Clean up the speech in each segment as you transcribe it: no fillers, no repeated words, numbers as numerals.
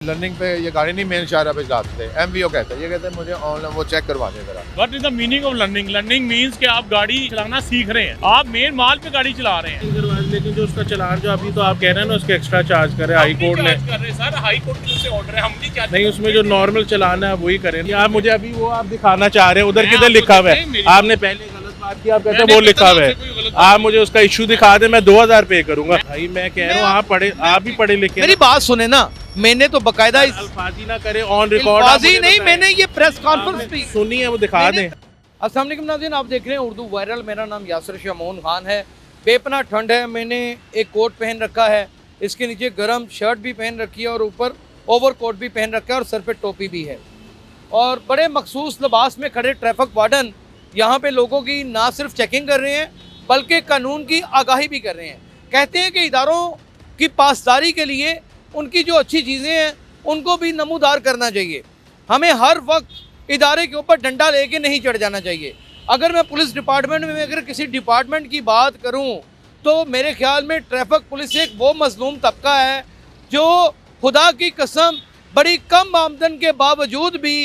Learning पे ये गाड़ी नहीं मेन शाहरा पे चलाते थे, एमवीओ कहते हैं। ये कहते हैं मुझे ऑनलाइन वो चेक करवा दे जरा। What is the meaning of learning? Learning means कि आप गाड़ी चलाना सीख रहे हैं, आप मेन माल पे गाड़ी चला रहे हैं। लेकिन जो उसका चलान जो अभी तो आप कह रहे हैं ना उसके एक्स्ट्रा चार्ज करे हाई कोर्ट ने। कर रहे हैं सर, हाई कोर्ट की तरफ से ऑर्डर है, हम नहीं चाहते। नहीं, उसमें जो नॉर्मल चलान है वही करें। आप मुझे अभी वो आप दिखाना चाह रहे हैं, उधर किधर लिखा हुआ है? आपने पहले गलत बात की, आप कहते हैं वो लिखा हुआ है। आप मुझे उसका इशू दिखा दे, मैं 2000 पे करूंगा। भाई मैं कह रहा हूँ आप भी पढ़े लिखे। मेरी बात सुने ना, मैंने तो बकायदा अल्फाजी ना करे ऑन रिकॉर्ड। अल्फाजी नहीं, मैंने ये प्रेस कॉन्फ्रेंस भी सुनी है, वो दिखा दें। अस्सलाम वालेकुम नाज़रीन, आप देख रहे हैं उर्दू वायरल। मेरा नाम यासिर शमून खान है। बेपनाह ठंड है, मैंने एक कोट पहन रखा है, इसके नीचे गर्म शर्ट भी पहन रखी है और ऊपर ओवर कोट भी पहन रखा है और सर पे टोपी भी है। और बड़े मखसूस लिबास में खड़े ट्रैफिक वार्डन यहाँ पे लोगों की ना सिर्फ चेकिंग कर रहे हैं बल्कि कानून की आगाही भी कर रहे हैं। कहते हैं कि इदारों की पासदारी के लिए उनकी जो अच्छी चीज़ें हैं उनको भी नमूदार करना चाहिए। हमें हर वक्त इदारे के ऊपर डंडा लेके नहीं चढ़ जाना चाहिए। अगर मैं पुलिस डिपार्टमेंट में अगर किसी डिपार्टमेंट की बात करूं तो मेरे ख्याल में ट्रैफिक पुलिस एक वो मजलूम तबका है जो खुदा की कसम बड़ी कम आमदन के बावजूद भी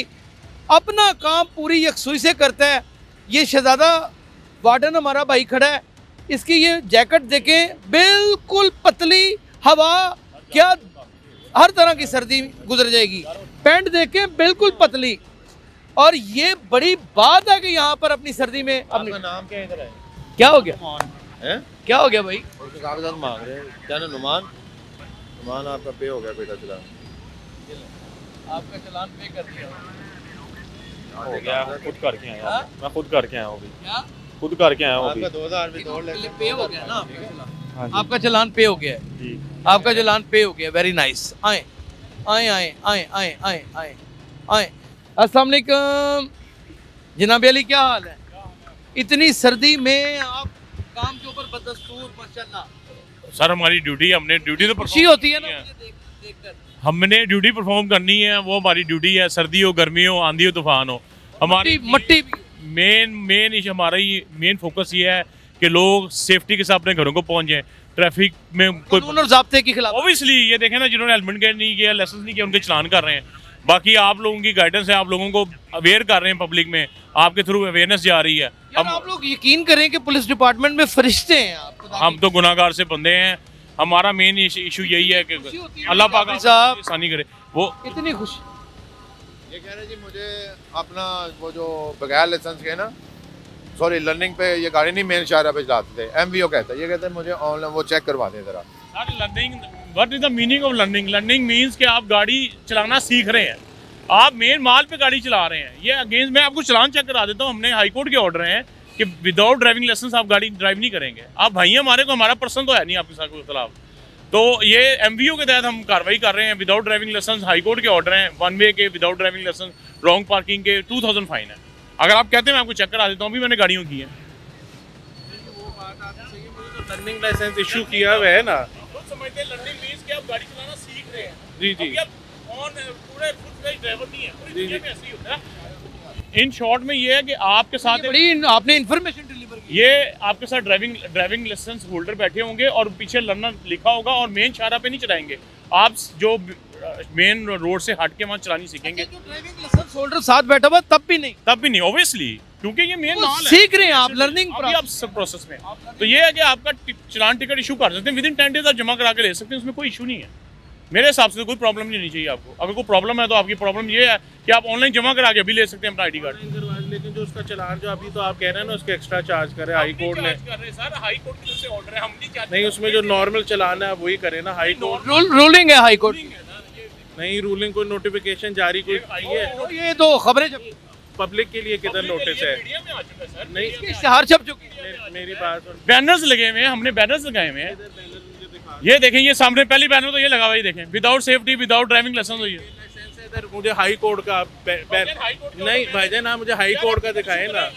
अपना काम पूरी यकसुई से करता है। ये शहजादा वार्डन हमारा भाई खड़ा है, इसकी ये जैकेट देखें, बिल्कुल पतली, हवा क्या हर तरह की सर्दी गुजर जाएगी। पैंट देखें, बिल्कुल पतली। और ये बड़ी बात है कि यहाँ पर अपनी सर्दी में अपनी नाम क्या इधर है? क्या हो गया हैं? क्या हो गया भाई? उसके कागजात मांग रहे हैं। क्या ना नुमान आपका पे हो गया बेटा, चला आपका चलान पे कर दिया हो गया, खुद करके आया हाँ? मैं खुद करके आया हूँ अभी, क्या खुद करके आया हूँ आपका अभी। 2000 भी तोड़ ले। पे हो गया ना आपका चलान? हाँ जी। आपका चलान पे हो गया है, जी आपका चलान पे हो गया। Very nice. आए आए आए आए आए आए आए आए। अस्सलाम वालेकुम जनाब अली, क्या हाल है? इतनी सर्दी में आप काम के ऊपर बदस्तूर माशाल्लाह। सर हमारी ड्यूटी, हमने ड्यूटी तो खुशी होती है ना मुझे देखकर। हमने ड्यूटी परफॉर्म करनी है, वो हमारी ड्यूटी है। सर्दी हो, गर्मी हो, आंधी हो, तूफान हो, हमारी मट्टी भी मेन हमारा ये मेन फोकस ये है कि लोग सेफ्टी के साथ अपने घरों को पहुंच जाएं। ट्रैफिक में कोई कानून और ज़ाब्ते के खिलाफ। ऑब्वियसली ये देखें ना, जिन्होंने हेलमेट नहीं किया, लाइसेंस नहीं किया, उनके चलान कर रहे हैं। बाकी आप लोगों की गाइडेंस है, आप लोगों को अवेयर कर रहे हैं, पब्लिक में आपके थ्रू अवेयरनेस जा रही है। यार आप लोग यकीन करें कि पुलिस डिपार्टमेंट में फरिश्ते हैं आप। हम तो गुनाहगार से बंदे हैं। हमारा मेन इशू यही है कि खुशी होती है अल्लाह पाक हाफिज़ साहब। आसानी करे। वो इतनी खुशी। ये कह रहे जी मुझे अपना वो जो बगैर लाइसेंस के ना, सॉरी लर्निंग पे ये गाड़ी नहीं मेन शाहरा पे चलाते थे, एमवीओ कहते हैं। ये कहते हैं मुझे ऑनलाइन वो चेक करवा दे जरा। Learning, what is the meaning of learning? Learning means कि आप गाड़ी चलाना सीख रहे हैं, आप मेन माल पे गाड़ी चला रहे हैं। ये अगेंस्ट, मैं आपको चलान चेक करा देता हूँ। हमने हाई कोर्ट के ऑर्डर हैं कि विदाउट ड्राइविंग लाइसेंस आप गाड़ी ड्राइव नहीं करेंगे। आप भाई हमारे को, हमारा पर्सन तो है नहीं आपके साथ कोई खिलाफ। तो ये एमवीओ के तहत हम कार्रवाई कर रहे हैं। Without driving licence high court के ऑर्डर हैं, वन वे के, without driving licence, wrong parking के 2000 फाइन है। अगर आप कहते हैं मैं आपको चेक करा देता हूँ, अभी मैंने गाड़ियों की है। लर्निंग लाइसेंस इशू किया हुआ है ना। समझते हैं लर्निंग मींस कि आप गाड़ी चलाना सीख रहे हैं। जी जी। पूरे ड्राइवर नहीं है, पूरी दुनिया में ऐसे ही होता है। इन शॉर्ट में ये है कि आपके साथ बड़ी आपने इन्फॉर्मेशन डिलीवर की। ये आपके साथ ड्राइविंग लाइसेंस होल्डर बैठे होंगे और पीछे लर्नर लिखा होगा, और मेन शाहरा पे नहीं चलाएंगे। आप जो मेन रोड से हट के वहाँ चलानी सीखेंगे, जो ड्राइविंग लाइसेंस होल्डर साथ बैठा हुआ तब भी नहीं, तब भी नहीं ऑब्वियसली, क्योंकि ये मेन वो माल है। सीख रहे हैं आप लर्निंग अभी आप सब प्रोसेस में। तो ये है कि आपका चलान टिकट इशू कर सकते हैं, विद इन 10 डेज आप जमा करा के ले सकते हैं, उसमें कोई इशू नहीं है। मेरे हिसाब से कोई प्रॉब्लम नहीं होनी चाहिए आपको। अगर कोई प्रॉब्लम है तो आपकी प्रॉब्लम ये है कि आप ऑनलाइन जमा करा के अभी ले सकते हैं अपना आईडी कार्ड। लेकिन जो उसका चलान जो अभी तो आप कह रहे हैं ना उसके एक्स्ट्रा चार्ज करे हाई कोर्ट ने। सर हाई कोर्ट की तरफ से ऑर्डर है, हम नहीं चाहते। नहीं, उसमें जो नॉर्मल चलान है वही करे ना हाई कोर्ट। रूलिंग है हाई कोर्ट। नहीं, रूलिंग कोई नोटिफिकेशन जारी कोई आई है ये तो खबरें छप पब्लिक के लिए किधर नोटिस है? नहीं, इसके इश्तिहार छप चुके हैं। मेरी बात सुन। बैनर्स लगे हुए हैं, हमने बैनर्स लगाए हुए हैं। ये देखें, ये सामने पहली बैनर तो ये लगा हुआ है, ये देखें, without safety, without driving licence. हुई है इधर मुझे हाई कोर्ट का नहीं भाईजान, आप मुझे हाई कोर्ट का दिखाए ना।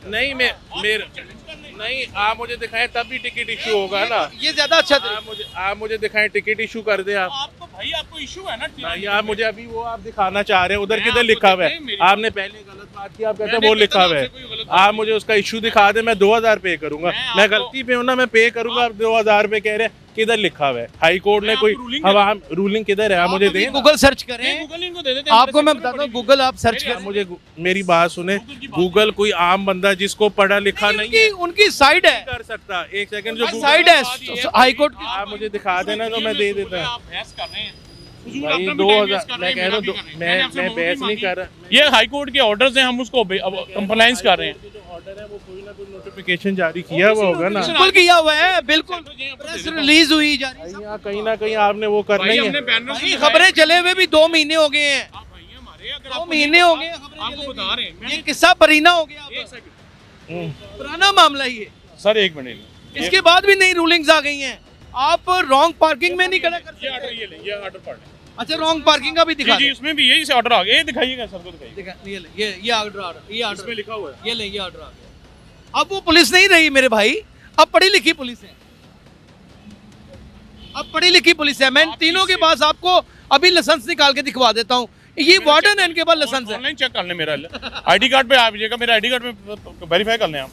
नहीं नहीं, आप मुझे दिखाएं तब भी टिकट इशू होगा ना। ये ज्यादा अच्छा था। आप मुझे दिखाएं, टिकट इशू कर दे आप। आपको भाई, आपको इशू है ना। नहीं, आप मुझे अभी वो आप दिखाना चाह रहे हैं, उधर किधर लिखा हुआ है? आपने पहले गलत बात की आप कहते हैं वो लिखा हुआ है, आप मुझे उसका इशू दिखा दें, मैं 2000 पे करूंगा। मैं गलती पे हूँ ना, मैं पे करूंगा। आप 2000 पे कह रहे हैं, किधर लिखा हुआ है? हाई कोर्ट ने कोई रूलिंग किधर है? आप मुझे दें, गूगल सर्च करें, गूगल इनको दे देते हैं। आपको मैं बताता हूँ, गूगल आप सर्च करें। मुझे मेरी बात सुने, गूगल कोई आम बंदा जिसको पढ़ा लिखा नहीं है उनकी साइड है, कर सकता। एक सेकंड, जो साइड है हाई कोर्ट की। आप मुझे दिखा देना तो मैं दे देता। आप बहस कर रहे हैं भाई 2000 मैं कह रहा हूँ, मैं बहस नहीं कर रहा। ये हाई कोर्ट के ऑर्डर्स हैं, हम उसको कंप्लाइंस कर रहे हैं। जो ऑर्डर है वो कोई ना कोई नोटिफिकेशन जारी किया हुआ होगा ना। बिल्कुल किया हुआ है, बिल्कुल प्रेस रिलीज हुई जा रही है। यहाँ कहीं ना कहीं आपने वो करना ही है। भाई खबरें चले हुए भी 2 महीने हो गए हैं, 2 महीने हो गए आपको बता रहे हैं। ये किस्सा परीना हो गया, एक सेकंड पुराना मामला ही है। सर, एक मिनट, इसके बाद भी नई रूलिंग्स आ गई हैं। आप रॉन्ग पार्किंग में नहीं खड़ा कर ये ऑर्डर, सकते। ये ले, ये ऑर्डर पढ़ लें। अच्छा, रॉन्ग पार्किंग का भी दिखा जी, दें। उसमें भी यही से ऑर्डर आ गया। ये दिखाइएगा सर को, दिखाइए। ये ले, ये ऑर्डर, ये इसमें ऑर्डर, लिखा हुआ है। ये ले, ये ऑर्डर आ गया। अब वो पुलिस नहीं रही मेरे भाई, अब पढ़ी लिखी पुलिस है। अब पढ़ी लिखी पुलिस है। मैं इन तीनों के पास आपको अभी लाइसेंस निकाल के दिखवा देता हूँ। ये वार्डन है, इनके पास लाइसेंस है। ऑनलाइन चेक कर लें मेरा आईडी कार्ड पे। आप जाइएगा, मेरा आईडी कार्ड में वेरीफाई कर लें आप।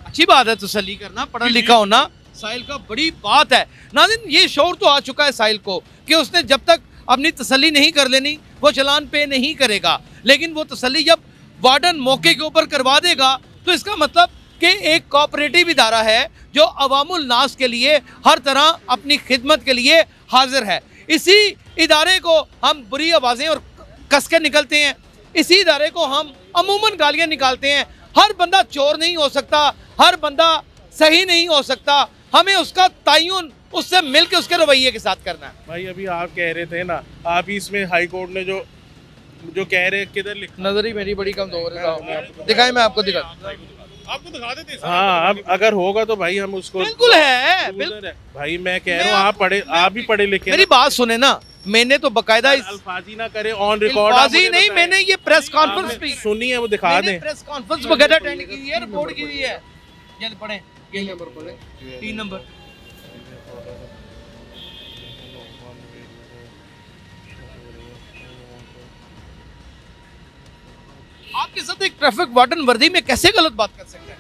अच्छी बात है तसल्ली करना, पढ़ा लिखा होना साहिल का बड़ी बात है। नाज़रीन, ये शौर तो आ चुका है साहिल को कि उसने जब तक अपनी तसल्ली नहीं कर लेनी वो चालान पे नहीं करेगा। लेकिन वो तसल्ली जब वार्डन मौके के ऊपर करवा देगा तो इसका मतलब कि एक कोऑपरेटिव इदारा है जो अवामुल नास के लिए हर तरह अपनी खिदमत के लिए हाजिर है। इसी इदारे को हम बुरी आवाज़ें और कस के निकलते हैं, इसी इदारे को हम अमूमन गालियाँ निकालते हैं। हर बंदा चोर नहीं हो सकता, हर बंदा सही नहीं हो सकता। हमें उसका तयन उससे मिलकर उसके रवैये के साथ करना है। भाई अभी आप कह रहे थे ना, आप ही इसमें हाई कोर्ट ने जो कह रहे किधर लिखा। नजर ही मेरी बड़ी कमजोर है, दिखाई मैं आपको दिखा। आपको दिखा देते हैं। हाँ, अब अगर होगा तो भाई हम उसको बिल्कुल है, बिल्कुल। भाई मैं कह रहा हूँ, आप भी पढ़े लिखे। मेरी बात सुने ना, मैंने तो बकायदा अल्फाजी ना करे ऑन रिकॉर्ड। अल्फाजी नहीं, मैंने ये प्रेस कॉन्फ्रेंस भी सुनी है, वो दिखा दें। प्रेस कॉन्फ्रेंस वगैरह अटेंड की हुई है, रिपोर्ट की हुई है। जल्द पढ़ें, ये नंबर पढ़ें, 3 नंबर। आपके साथ एक ट्रैफिक वार्डन वर्दी में कैसे गलत बात कर सकता है?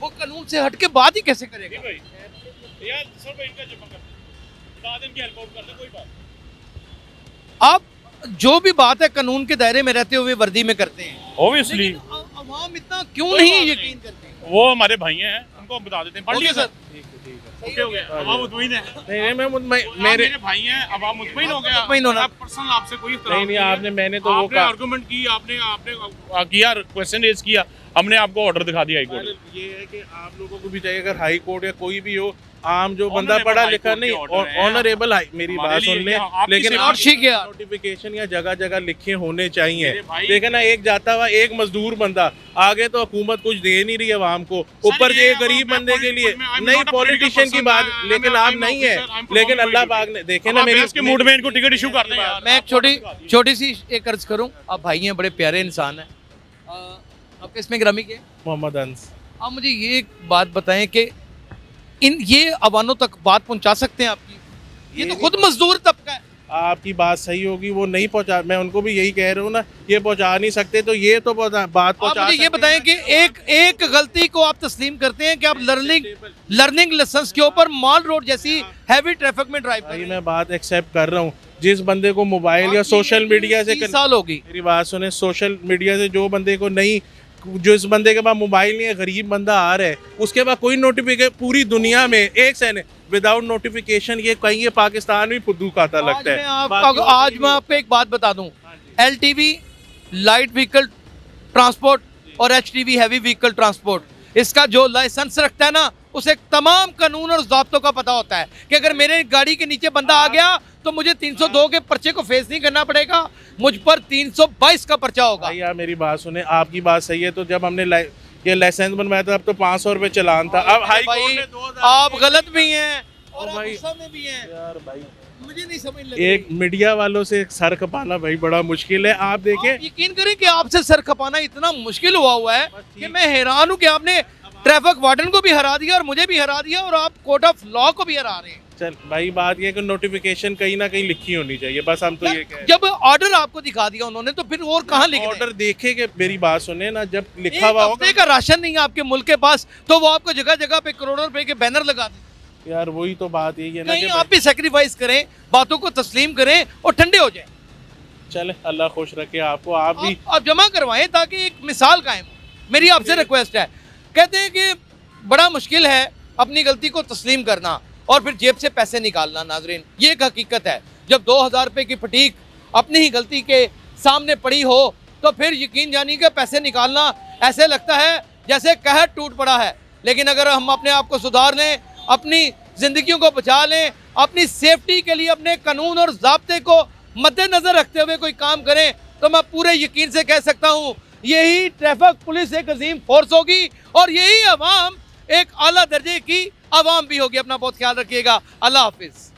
वो कानून से हट के बात ही कैसे करेगा? यार सर भाई, इनका जमा कर बता दें कि हेल्प आउट कर ले, कोई बात। आप जो भी बात है कानून के दायरे में रहते हुए वर्दी में करते हैं। ऑब्वियसली अवाम इतना क्यों नहीं यकीन करती? वो हमारे भाई हैं, उनको बता देते हैं। पढ़ लिया सर, ठीक है। ओके हो गया। अवाम मुतमईन है। नहीं, मैं मेरे भाई हैं, अवाम मुतमईन हो गया। मुतमईन होना। पर्सनल आपसे कोई इख्तिलाफ नहीं, आपने मैंने तो वो आपने आर्गुमेंट की, आपने किया, क्वेश्चन रेज किया, हमने आपको ऑर्डर दिखा दिया हाई कोर्ट। ये है कि आप लोगों को भी चाहिए, अगर हाई कोर्ट या कोई भी हो, आम जो बंदा पढ़ा लिखा नहीं, ऑनरेबल ऑनरेबल बात सुन ले, लेकिन नोटिफिकेशन या जगह जगह लिखे होने चाहिए। देखे ना, एक जाता हुआ एक मजदूर बंदा, आगे तो हुकूमत कुछ दे नहीं रही आवाम को, ऊपर से एक गरीब बंदे के लिए नहीं पॉलिटिशियन की बात। लेकिन आप नहीं है, लेकिन अल्लाह पाक ने देखे ना मेरे के मूड में इनको टिकट इशू कर दें यार। मैं एक छोटी सी एक अर्ज करूं, आप भाई हैं, बड़े प्यारे इंसान हैं। आपके इसमें ग्रामी के मोहम्मद अंस, आप मुझे ये एक बात बताएं कि ये अवानों तक बात पहुंचा सकते हैं आपकी? ये तो खुद मजदूर तबका है। आपकी बात सही होगी, वो नहीं पहुंचा, मैं उनको भी यही कह रहा हूँ ना, ये पहुंचा नहीं सकते तो ये तो बात पहुंचा। आप मुझे ये बताएं कि एक गलती को आप तस्लीम करते हैं कि आप लर्निंग लाइसेंस के ऊपर मॉल रोड जैसी हैवी ट्रैफिक में ड्राइव कर रहे हैं? मैं बात एक्सेप्ट कर रहा हूँ। जिस बंदे को मोबाइल या सोशल मीडिया से 30 साल होगी, मेरी बात सुने, सोशल मीडिया से जो बंदे को नहीं, जो इस बंदे के पास मोबाइल नहीं है, गरीब बंदा आ रहा है, उसके पास कोई नोटिफिकेशन पूरी दुनिया में एक सेकंड विदाउट नोटिफिकेशन, ये कहीं ये पाकिस्तान भी फुद्दू खाता लगता है। आज मैं आपको एक बात बता दूं, LTV लाइट व्हीकल ट्रांसपोर्ट और HTV हैवी व्हीकल ट्रांसपोर्ट, इसका जो लाइसेंस रखता है ना, उसे तमाम कानून और ज़ाब्तों का पता होता है कि अगर मेरे गाड़ी के नीचे बंदा आ गया तो मुझे 302 के पर्चे को फेस नहीं करना पड़ेगा, मुझ पर 322 का पर्चा होगा। भैया मेरी बात सुने, आपकी बात सही है। तो जब हमने ये लाइसेंस बनवाया था, अब तो 500 रुपये चलान था, अब हाई कोर्ट ने 2000। आप गलत भी हैं और आप भाई गुस्सा में भी हैं यार, भाई मुझे नहीं समझ लगी। एक मीडिया वालों से सर खपाना भाई बड़ा मुश्किल है। आप देखें, आप यकीन करें कि आपसे सर खपाना इतना मुश्किल हुआ है कि मैं हैरान हूं कि आपने ट्रैफिक वार्डन को भी हरा दिया और मुझे भी हरा दिया, और आप कोर्ट ऑफ लॉ को भी हरा रहे हैं। चल भाई, बात ये है कि नोटिफिकेशन कहीं ना कहीं लिखी होनी चाहिए, बस हम तो ये कह रहे हैं। जब ऑर्डर आपको दिखा दिया उन्होंने तो फिर और कहाँ लिख ऑर्डर देखे कि मेरी बात सुने ना, जब लिखा हुआ होगा का राशन नहीं है आपके मुल्क के पास तो वो आपको जगह जगह पे करोड़ों रुपए के बैनर लगा दें। यार, वही तो बात यही है ना नहीं, कि आप भी सेक्रीफाइस करें, बातों को तस्लीम करें और ठंडे हो जाएं। चले, अल्लाह खुश रखे आपको, आप भी आप जमा करवाएं ताकि एक मिसाल कायम हो। मेरी आपसे रिक्वेस्ट है। कहते हैं कि बड़ा मुश्किल है अपनी गलती को तस्लीम करना और फिर जेब से पैसे निकालना। नाजरीन, ये एक हकीकत है। जब 2000 रुपये की फटीक अपनी ही गलती के सामने पड़ी हो तो फिर यकीन जानी के पैसे निकालना ऐसे लगता है जैसे कहर टूट पड़ा है। लेकिन अगर हम अपने आप को सुधार लें, अपनी जिंदगियों को बचा लें, अपनी सेफ्टी के लिए अपने कानून और ज़ाब्ते को मद्देनजर रखते हुए कोई काम करें, तो मैं पूरे यकीन से कह सकता हूँ यही ट्रैफिक पुलिस एक अजीम फोर्स होगी और यही अवाम एक आला दर्जे की आवाम भी होगी। अपना बहुत ख्याल रखिएगा। अल्लाह हाफिज़।